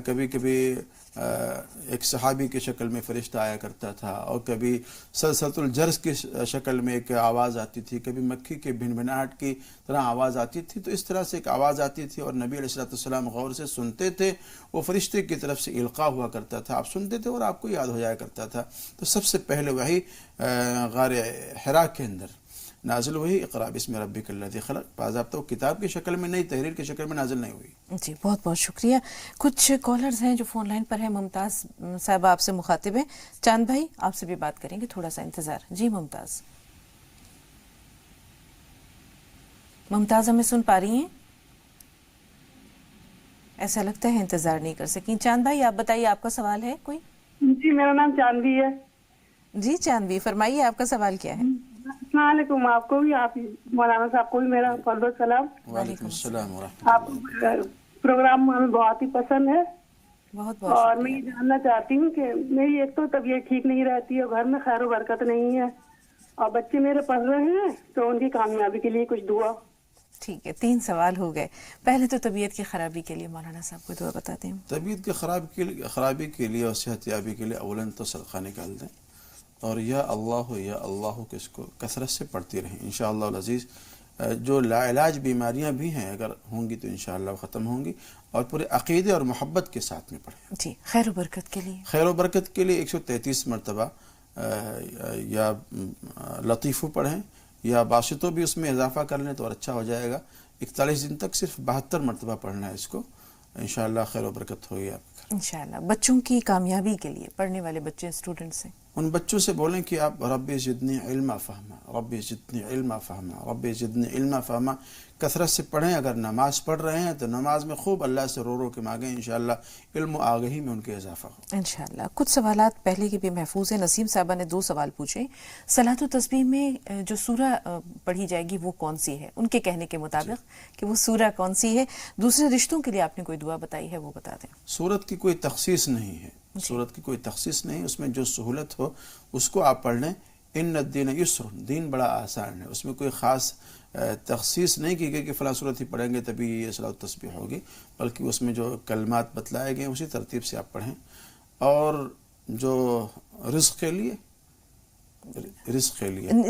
کبھی کبھی ایک صحابی کی شکل میں فرشتہ آیا کرتا تھا، اور کبھی سلسلۃ الجرس کی شکل میں ایک آواز آتی تھی، کبھی مکھی کے بھنبھناہٹ کی طرح آواز آتی تھی. تو اس طرح سے ایک آواز آتی تھی اور نبی علیہ السلام غور سے سنتے تھے، وہ فرشتے کی طرف سے القاء ہوا کرتا تھا، آپ سنتے تھے اور آپ کو یاد ہو جایا کرتا تھا. تو سب سے پہلے وحی غار حرا کے اندر نازل ہوئی، اقرأ باسم ربک الذی خلق، باضابطہ کتاب کی شکل میں نہیں، تحریر کی شکل میں نازل نہیں ہوئی. جی، بہت بہت شکریہ. کچھ کالرز ہیں جو فون لائن پر ہیں. ممتاز صاحبہ آپ سے مخاطب ہیں، چاند بھائی آپ سے بھی بات کریں گے، تھوڑا سا انتظار. جی ممتاز، ممتاز ہمیں سن پا رہی ہیں؟ ایسا لگتا ہے انتظار نہیں کر سکیں. چاند بھائی آپ بتائیے، آپ کا سوال ہے کوئی؟ جی، میرا نام چاندوی ہے. جی چاندوی، فرمائیے آپ کا سوال کیا ہے؟ السلام علیکم. آپ کو بھی، آپ مولانا صاحب کو بھی میرا فرد السلام. وعلیکم السلام ورحمۃ آپ پروگرام ہمیں بہت ہی پسند ہے. بہت بہت اور میں یہ جاننا چاہتی ہوں کہ میری ایک تو طبیعت ٹھیک نہیں رہتی ہے، گھر میں خیر و برکت نہیں ہے، اور بچے میرے پڑھ رہے ہیں، تو ان کی کامیابی کے لیے کچھ دعا. ٹھیک ہے، 3 سوال ہو گئے. پہلے تو طبیعت کی خرابی کے لیے مولانا صاحب کو دعا بتا دیں. طبیعت کی خرابی کے لیے اور صحت یابی کے لیے اولاً تو صدقہ نکال دیں، اور یا اللہ کے اس کو کثرت سے پڑھتی رہیں انشاءاللہ العزیز. جو لا علاج بیماریاں بھی ہیں اگر ہوں گی تو انشاءاللہ ختم ہوں گی، اور پورے عقیدے اور محبت کے ساتھ میں پڑھیں. جی، خیر و برکت کے لیے، خیر و برکت کے لیے 133 مرتبہ یا لطیفو پڑھیں، یا باسطو بھی اس میں اضافہ کر لیں تو اور اچھا ہو جائے گا. 41 دن تک صرف 72 مرتبہ پڑھنا ہے اس کو، انشاءاللہ خیر و برکت ہوگی آپ کے. انشاءاللہ. بچوں کی کامیابی کے لیے، پڑھنے والے بچے اسٹوڈنٹس ہیں، ان بچوں سے بولیں کہ آپ رب زدنی علما فہما، رب زدنی علما فہما، رب زدنی علما فہما کثرت سے پڑھیں. اگر نماز پڑھ رہے ہیں تو نماز میں خوب اللہ سے رو رو کے مانگیں، انشاءاللہ علم و آگہی میں ان کے اضافہ ہو انشاءاللہ. کچھ سوالات پہلے کے بھی محفوظ ہیں. نسیم صاحبہ نے 2 سوال پوچھے. صلاۃ و تسبیح میں جو سورہ پڑھی جائے گی وہ کون سی ہے، ان کے کہنے کے مطابق کہ وہ سورہ کون سی ہے. دوسرے رشتوں کے لیے آپ نے کوئی دعا بتائی ہے وہ بتا دیں. سورت کی کوئی تخصیص نہیں ہے، سورت کی کوئی تخصیص نہیں، اس میں جو سہولت ہو اس کو آپ پڑھ لیں. ان الدین یسر، دین بڑا آسان ہے، اس میں کوئی خاص تخصیص نہیں کی گئی کہ فلاں صورت ہی پڑھیں گے تبھی یہ صلاۃ و تسبیح ہوگی، بلکہ اس میں جو کلمات بتلائے گئے اسی ترتیب سے آپ پڑھیں. اور جو رزق کے لیے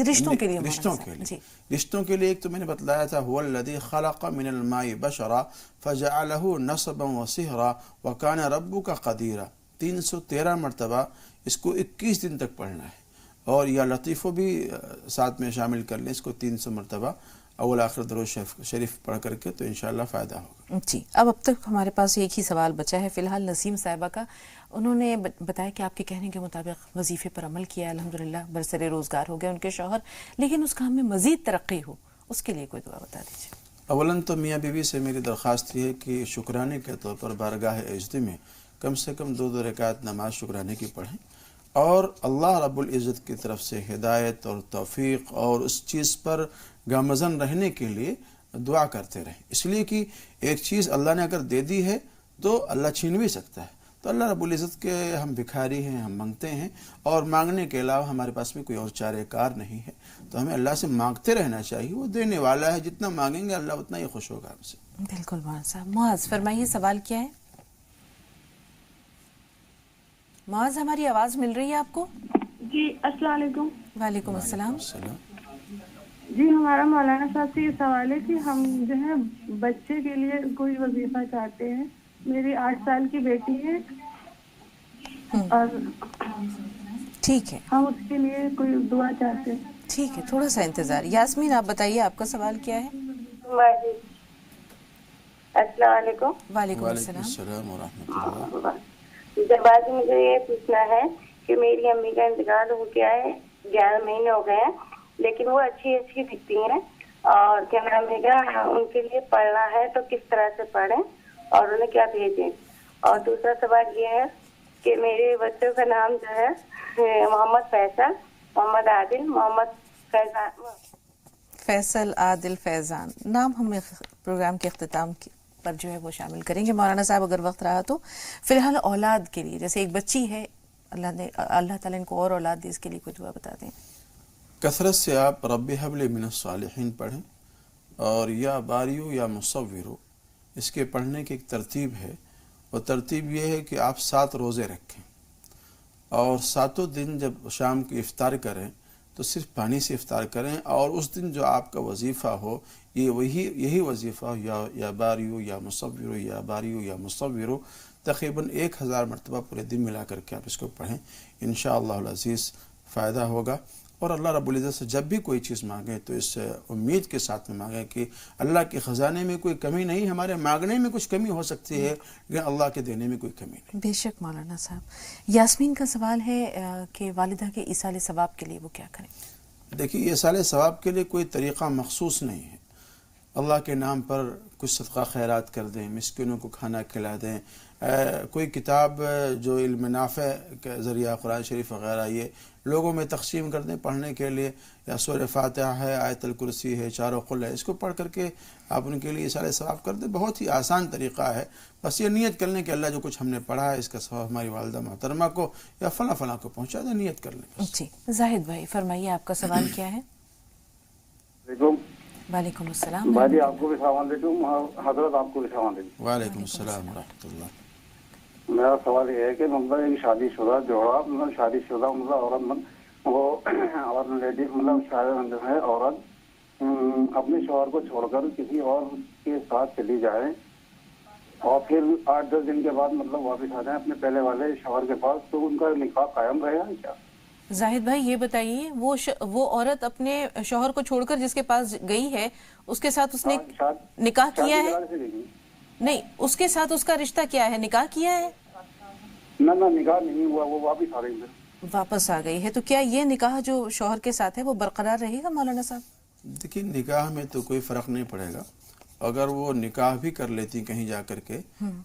رشتوں کے لیے ایک تو میں نے بتلایا تھا، هو الذی خلق من الماء بشرا فجعله نسبا وصہرا وکان ربک قدیرا. 313 مرتبہ اس کو 21 دن تک پڑھنا ہے. اور یا لطیفو بھی ساتھ میں شامل کر لیں اس کو 300 مرتبہ اول آخر درود شریف پڑھ کر کے، تو انشاءاللہ فائدہ ہوگا. جی، اب تک ہمارے پاس ایک ہی سوال بچا ہے فی الحال نسیم صاحبہ کا. انہوں نے بتایا کہ آپ کے کہنے کے مطابق وظیفے پر عمل کیا، الحمدللہ برسر روزگار ہو گیا ان کے شوہر، لیکن اس کام میں مزید ترقی ہو، اس کے لیے کوئی دعا بتا دیجیے. اولاً تو میاں بیوی سے میری درخواست یہ ہے کہ شکرانے کے طور پر بارگاہ عزت میں کم سے کم 2 رکعت نماز شکرانے کی پڑھیں، اور اللہ رب العزت کی طرف سے ہدایت اور توفیق اور اس چیز پر گامزن رہنے کے لیے دعا کرتے رہیں. اس لیے کہ ایک چیز اللہ نے اگر دے دی ہے تو اللہ چھین بھی سکتا ہے. تو اللہ رب العزت کے ہم بھکاری ہیں، ہم مانگتے ہیں، اور مانگنے کے علاوہ ہمارے پاس میں کوئی اور چارہ کار نہیں ہے. تو ہمیں اللہ سے مانگتے رہنا چاہیے، وہ دینے والا ہے، جتنا مانگیں گے اللہ اتنا ہی خوش ہوگا ہم سے. بالکل مولانا صاحب. معاذ فرمائیے سوال کیا ہے؟ معاذ ہماری آواز مل رہی ہے آپ کو؟ جی السلام علیکم. وعلیکم السلام. جی ہمارا مولانا صاحب سے یہ سوال ہے کہ ہم جو ہے بچے کے لیے کوئی وظیفہ چاہتے ہیں. میری 8 سال کی بیٹی ہے اور ٹھیک ہے ہم اس کے لیے کوئی دعا چاہتے ہیں. ٹھیک ہے، تھوڑا سا انتظار. یاسمین آپ بتائیے آپ کا سوال کیا ہے؟ السلام علیکم. وعلیکم وعلیکم السلام. السلام ورحمۃ اللہ. جناب مجھے یہ پوچھنا ہے کہ میری امی کا انتقال ہو گیا ہے، 11 مہینے ہو گئے ہیں، لیکن وہ اچھی دکھتی ہیں اور کیا نام ہے ان کے لیے پڑھنا ہے تو کس طرح سے پڑھیں اور انہیں کیا بھیجیں. اور دوسرا سوال یہ ہے کہ میرے بچوں کا نام جو ہے محمد فیصل، محمد عادل، محمد فیصل، عادل، فیضان نام ہم پروگرام کے اختتام پر جو ہے وہ شامل کریں گے مولانا صاحب اگر وقت رہا تو. فی الحال اولاد کے لیے، جیسے ایک بچی ہے، اللہ تعالیٰ ان کو اور اولاد دے، اس کے لیے کوئی دعا بتا دیں. کثرت سے آپ رب حب لی من الصالحین پڑھیں، اور یا باریو یا مصورو اس کے پڑھنے کی ایک ترتیب ہے، اور ترتیب یہ ہے کہ آپ 7 روزے رکھیں اور 7 دن جب شام کی افطار کریں تو صرف پانی سے افطار کریں، اور اس دن جو آپ کا وظیفہ ہو یہی وظیفہ ہو، یا باریو یا مصورو یا باریو یا مصورو، تقریباً 1000 مرتبہ پورے دن ملا کر کے آپ اس کو پڑھیں. انشاءاللہ العزیز فائدہ ہوگا. اور اللہ رب العزت سے جب بھی کوئی چیز مانگیں تو اس امید کے ساتھ میں مانگیں کہ اللہ کے خزانے میں کوئی کمی نہیں. ہمارے مانگنے میں کچھ کمی ہو سکتی ہے لیکن اللہ کے دینے میں کوئی کمی نہیں. بے شک مولانا صاحب. یاسمین کا سوال ہے کہ والدہ کے ایصال ثواب کے لیے وہ کیا کریں؟ دیکھیے ایصال ثواب کے لیے کوئی طریقہ مخصوص نہیں ہے. اللہ کے نام پر کچھ صدقہ خیرات کر دیں، مسکینوں کو کھانا کھلا دیں، کوئی کتاب جو علم نافع کے ذریعہ قرآن شریف وغیرہ یہ لوگوں میں تقسیم کر دیں پڑھنے کے لیے، یا سورہ فاتحہ ہے، آیت الکرسی ہے، چاروں قل ہے، اس کو پڑھ کر کے آپ ان کے لیے ایصال ثواب کر دیں. بہت ہی آسان طریقہ ہے. بس یہ نیت کر لیں کہ اللہ جو کچھ ہم نے پڑھا ہے اس کا ثواب ہماری والدہ محترمہ کو یا فلاں فلاں کو پہنچا دیں. نیت کر لیں. جی زاہد بھائی فرمائیے آپ کا سوال کیا ہے؟ وعلیکم السلام. بھائی آپ کو بھی السلام علیکم. حضرت آپ کو بھی السلام علیکم. وعلیکم السلام ورحمۃ اللہ. میرا سوال یہ ہے کہ مطلب ایک شادی شدہ جوڑا، مطلب شادی شدہ مطلب عورت وہ اور لیڈی مطلب شاید ہے عورت اپنے شوہر کو چھوڑ کر کسی اور کے ساتھ چلی جائے اور پھر 8-10 دن کے بعد مطلب واپس آ جائیں اپنے پہلے والے شوہر کے پاس، تو ان کا نکاح قائم رہے گا کیا؟ زاہد بھائی یہ بتائیے وہ عورت اپنے شوہر کو چھوڑ کر جس کے پاس گئی ہے اس کے ساتھ اس نے نکاح کیا ہے؟ نہیں، اس کے ساتھ اس کا رشتہ کیا ہے؟ نکاح کیا ہے؟ نہ نکاح نہیں ہوا، وہ واپس آ رہی ہے. واپس آ گئی ہے تو کیا یہ نکاح جو شوہر کے ساتھ ہے وہ برقرار رہے گا مولانا صاحب؟ دیکھیے نکاح میں تو کوئی فرق نہیں پڑے گا. اگر وہ نکاح بھی کر لیتی کہیں جا کر کے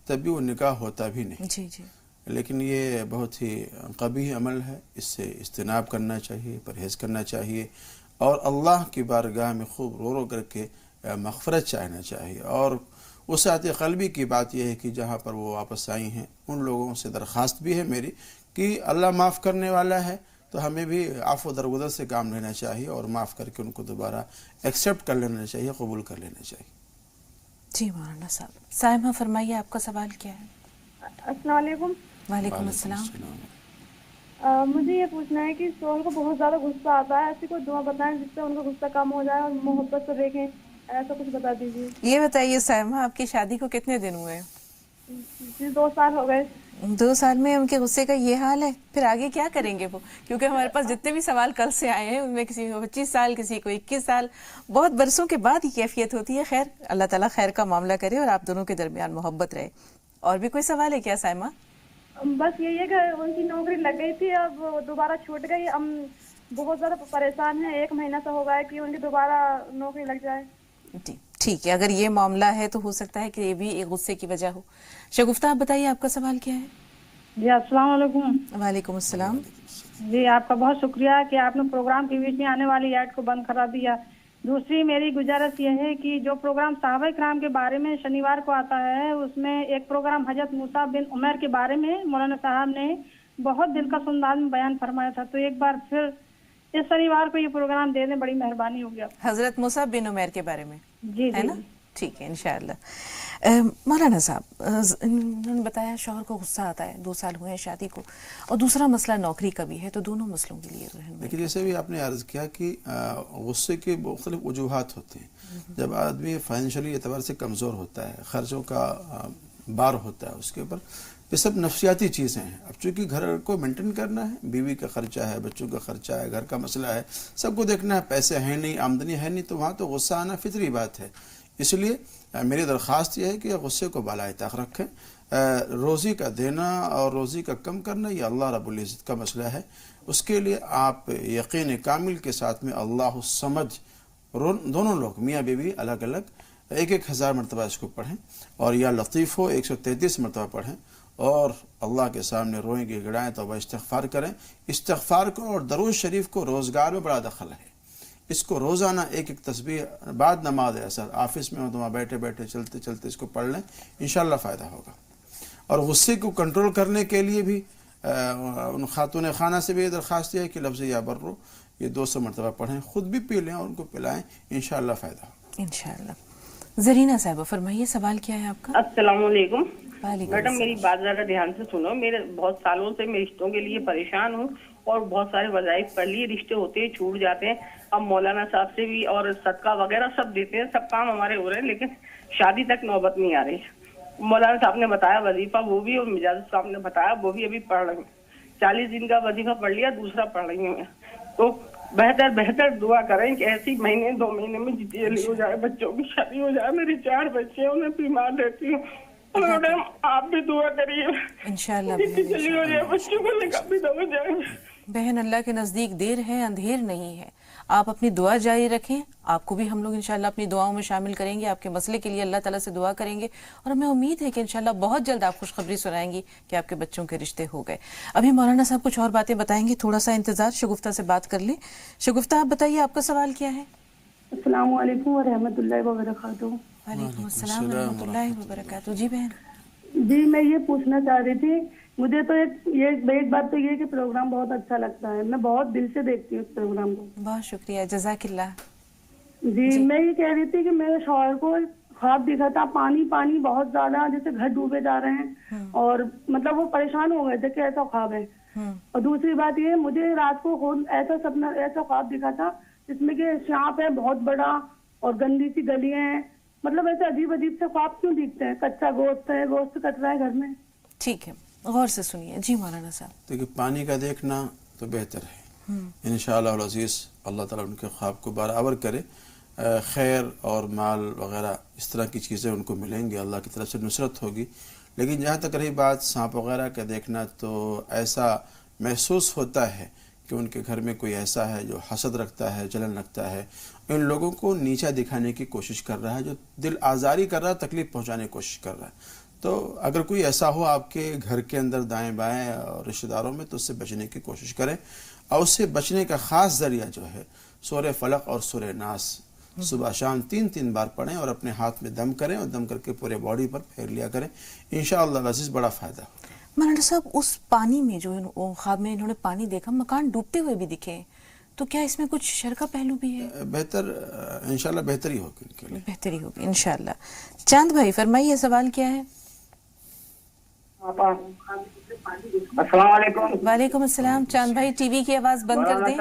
تب بھی وہ نکاح ہوتا بھی نہیں. جی جی. لیکن یہ بہت ہی قبیح عمل ہے، اس سے اجتناب کرنا چاہیے، پرہیز کرنا چاہیے، اور اللہ کی بارگاہ میں خوب رو کر کے مغفرت چاہنا چاہیے. اور وسعت قلبی کی بات یہ ہے کہ جہاں پر وہ واپس آئی ہیں ان لوگوں سے درخواست بھی ہے میری کہ اللہ معاف کرنے والا ہے، تو ہمیں بھی عفو درگزر سے کام لینا چاہیے اور معاف کر کے ان کو دوبارہ ایکسیپٹ کر لینا چاہیے، قبول کر لینا چاہیے. جی مولانا صاحب. سائمہ فرمائیے آپ کا سوال کیا ہے؟ السلام علیکم. وعلیکم السلام. مجھے یہ پوچھنا ہے کہ شوہر کو بہت زیادہ غصہ آتا ہے، ایسی کوئی دعا بتائیں جس سے ان کا غصہ کم ہو جائے اور محبت سے دیکھیں، ایسا کچھ بتا دیجیے. یہ بتائیے سائمہ آپ کی شادی کو کتنے دن ہوئے؟ جی 2 سال ہو گئے. 2 سال میں ان کے غصے کا یہ حال ہے، پھر آگے کیا کریں گے وہ؟ کیونکہ ہمارے پاس جتنے بھی سوال کل سے آئے ہیں ان میں کسی کو 25 سال، کسی کو 21 سال، بہت برسوں کے بعد یہ کیفیت ہوتی ہے. خیر اللہ تعالیٰ خیر کا معاملہ کرے اور آپ دونوں کے درمیان محبت رہے. اور بھی کوئی سوال ہے کیا سائمہ؟ بس یہی ہے کہ ان کی نوکری لگ گئی تھی، اب دوبارہ چھوٹ گئی، ہم بہت زیادہ پریشان ہیں. 1 مہینہ سے ہو گیا ہے کہ ان کی دوبارہ نوکری لگ جائے. جی ٹھیک ہے، اگر یہ معاملہ ہے تو ہو سکتا ہے کہ یہ بھی ایک غصے کی وجہ ہو. شگفتہ آپ بتائیے آپ کا سوال کیا ہے؟ جی السلام علیکم. وعلیکم السلام. جی آپ کا بہت شکریہ کہ آپ نے پروگرام کے بیچ میں آنے والی ایڈ کو بند کرا دیا. دوسری میری گزارش یہ ہے کہ جو پروگرام صحابہ کرام کے بارے میں شنیوار کو آتا ہے اس میں ایک پروگرام حضرت موسیٰ بن عمیر کے بارے میں مولانا صاحب نے بہت دلکش انداز میں بیان فرمایا تھا، تو ایک بار پھر اس شنیوار کو یہ پروگرام دے دیں، بڑی مہربانی ہوگی. حضرت موسیٰ بن عمیر کے بارے میں جی ہے نا؟ ٹھیک ہے انشاءاللہ. مولانا صاحب انہوں نے بتایا شوہر کو غصہ آتا ہے، 2 سال ہوئے ہیں شادی کو، اور دوسرا مسئلہ نوکری کا بھی ہے، تو دونوں مسئلوں کے لیے لیکن جیسے بھی آپ نے عرض کیا کہ غصے کے مختلف وجوہات ہوتے ہیں. جب آدمی فائنینشلی اعتبار سے کمزور ہوتا ہے، خرچوں کا بار ہوتا ہے اس کے اوپر، یہ سب نفسیاتی چیزیں ہیں. اب چونکہ گھر کو مینٹین کرنا ہے، بیوی کا خرچہ ہے، بچوں کا خرچہ ہے، گھر کا مسئلہ ہے، سب کو دیکھنا ہے، پیسے ہیں نہیں، آمدنی ہے نہیں، تو وہاں تو غصہ آنا فطری بات ہے. اس لیے میری درخواست یہ ہے کہ غصے کو بالائے طاق رکھیں. روزی کا دینا اور روزی کا کم کرنا یہ اللہ رب العزت کا مسئلہ ہے. اس کے لیے آپ یقین کامل کے ساتھ میں اللہ الصمد، دونوں لوگ میاں بیوی الگ الگ 1000 مرتبہ اس کو پڑھیں، اور یا لطیف ہو 133 مرتبہ پڑھیں، اور اللہ کے سامنے روئیں گے گڑائیں توبہ استغفار کریں. استغفار کو اور درود شریف کو روزگار میں بڑا دخل ہے. اس کو روزانہ ایک تسبیح بعد نماز اثر، آفس میں ہو تو وہاں بیٹھے بیٹھے چلتے چلتے اس کو پڑھ لیں، انشاءاللہ فائدہ ہوگا. اور غصے کو کنٹرول کرنے کے لیے بھی ان خاتون خانہ سے بھی یہ درخواست ہے کہ لفظ یا برو یہ 200 مرتبہ پڑھیں، خود بھی پی لیں اور ان کو پلائیں، انشاءاللہ فائدہ ہوگا انشاءاللہ. زرینہ صاحبہ فرمائیے سوال کیا ہے آپ کا؟ السلام علیکم وعلیکم میڈم. میری بات ذرا دھیان سے سنو. میرے بہت سالوں سے میں رشتوں کے لیے پریشان ہوں اور بہت سارے وظائف پڑھ لیے، رشتے ہوتے ہیں چھوٹ جاتے ہیں. اب مولانا صاحب سے بھی اور صدقہ وغیرہ سب دیتے ہیں، سب کام ہمارے ہو رہے ہیں، لیکن شادی تک نوبت نہیں آ رہی. مولانا صاحب نے بتایا وظیفہ وہ بھی، اور مجاز صاحب نے بتایا وہ بھی ابھی پڑھ رہی ہیں. 40 دن کا وظیفہ پڑھ لیا، دوسرا پڑھ رہی ہوں میں. تو بہتر دعا کریں کہ ایسی مہینے 2 مہینے میں جلدی ہو جائے، بچوں کی شادی ہو جائے. میری 4 بچے ہیں، انہیں بیمار رہتی ہوں. میڈم آپ بھی دعا کریے انشاءاللہ جلدی ہو جائے، بچوں کو لے کر بھی ہو جائے. بہن اللہ کے نزدیک دیر ہے اندھیر نہیں ہے. آپ اپنی دعا جاری رکھیں، آپ کو بھی ہم لوگ انشاءاللہ اپنی دعاؤں میں شامل کریں گے. آپ کے مسئلے کے لیے اللہ تعالیٰ سے دعا کریں گے، اور ہمیں امید ہے کہ انشاءاللہ بہت جلد آپ خوشخبری سنائیں گی کہ آپ کے بچوں کے رشتے ہو گئے. ابھی مولانا صاحب کچھ اور باتیں بتائیں گے، تھوڑا سا انتظار، شگفتہ سے بات کر لیں. شگفتہ آپ بتائیے آپ کا سوال کیا ہے؟ السلام علیکم ورحمۃ اللہ وبرکاتہ. وعلیکم السلام ورحمۃ اللہ وبرکاتہ. جی بہن. جی میں یہ پوچھنا چاہ رہی تھی، مجھے تو ایک بات تو یہ کہ پروگرام بہت اچھا لگتا ہے، میں بہت دل سے دیکھتی ہوں اس پروگرام کو. بہت شکریہ، جزاک اللہ. جی میں یہ کہہ رہی تھی کہ میرے شوہر کو خواب دکھا تھا، پانی بہت زیادہ، جیسے گھر ڈوبے جا رہے ہیں، اور مطلب وہ پریشان ہو گئے تھے کہ ایسا خواب ہے. اور دوسری بات یہ، مجھے رات کو ایسا خواب دکھا تھا جس میں کہ سانپ ہے بہت بڑا اور گندی سی گلیاں ہیں. مطلب ایسے عجیب سے خواب کیوں دکھتے ہیں؟ کچا گوشت ہے، گوشت کٹ رہا ہے گھر میں. ٹھیک ہے، غور سے سنیے. جی مولانا صاحب. دیکھیے پانی کا دیکھنا تو بہتر ہے، انشاءاللہ العزیز اللہ تعالیٰ ان کے خواب کو برابر کرے. خیر اور مال وغیرہ اس طرح کی چیزیں ان کو ملیں گی، اللہ کی طرف سے نصرت ہوگی. لیکن جہاں تک رہی بات سانپ وغیرہ کا دیکھنا، تو ایسا محسوس ہوتا ہے کہ ان کے گھر میں کوئی ایسا ہے جو حسد رکھتا ہے، جلن رکھتا ہے، ان لوگوں کو نیچا دکھانے کی کوشش کر رہا ہے، جو دل آزاری کر رہا ہے، تکلیف پہنچانے کی کوشش کر رہا ہے. تو اگر کوئی ایسا ہو آپ کے گھر کے اندر دائیں بائیں اور رشتہ داروں میں، تو اس سے بچنے کی کوشش کریں. اور اس سے بچنے کا خاص ذریعہ جو ہے سورہ فلق اور سورہ ناس صبح شام 3 بار پڑھیں، اور اپنے ہاتھ میں دم کریں، اور دم کر کے پورے باڈی پر پھیر لیا کریں. انشاءاللہ العزیز بڑا فائدہ ہوگا. مولانا صاحب اس پانی میں جو خواب میں انہوں نے پانی دیکھا، مکان ڈوبتے ہوئے بھی دکھے، تو کیا اس میں کچھ شر کا پہلو بھی ہے؟ بہتر انشاءاللہ بہتری ہوگی ان کے لیے، بہتری ہوگی انشاءاللہ. چاند بھائی فرمائیے سوال کیا ہے؟ السلام علیکم. وعلیکم السلام. چاند بھائی ٹی وی کی آواز بند کر دیں.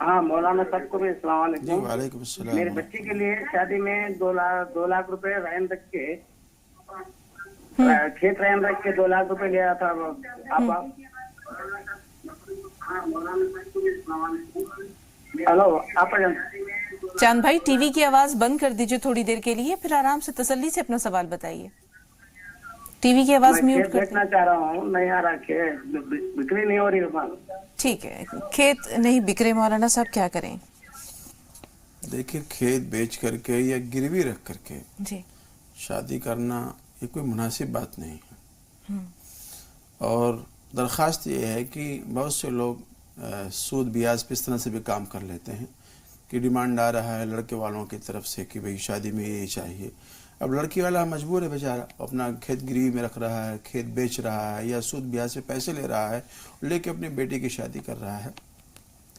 ہاں مولانا صاحب کو بھی السلام علیکم. وعلیکم السلام. میرے بچے کے لیے شادی میں 2 لاکھ روپے رہن رکھ کے، کھیت رہن رکھ کے 2 لاکھ روپے لیا تھا. ہلو آپ چاند بھائی ٹی وی کی آواز بند کر دیجئے تھوڑی دیر کے لیے، پھر آرام سے تسلی سے اپنا سوال بتائیے. ٹی وی کی آواز میوٹ کر دیکھنا چاہ رہا ہوں، نہیں آ رہا، بکری نہیں ہو رہی. ٹھیک ہے، کھیت نہیں بک رہے مولانا صاحب، کیا کریں؟ دیکھیں کھیت بیچ کر کے یا گروی رکھ کر کے جی شادی کرنا یہ کوئی مناسب بات نہیں ہے. اور درخواست یہ ہے کہ بہت سے لوگ سود بیاج پہ اس طرح سے بھی کام کر لیتے ہیں کہ ڈیمانڈ آ رہا ہے لڑکے والوں کی طرف سے کہ بھئی شادی میں یہ چاہیے. اب لڑکی والا مجبور ہے بیچارہ، اپنا کھیت گروی میں رکھ رہا ہے، کھیت بیچ رہا ہے، یا سود بیاج سے پیسے لے رہا ہے، لے کے اپنی بیٹی کی شادی کر رہا ہے.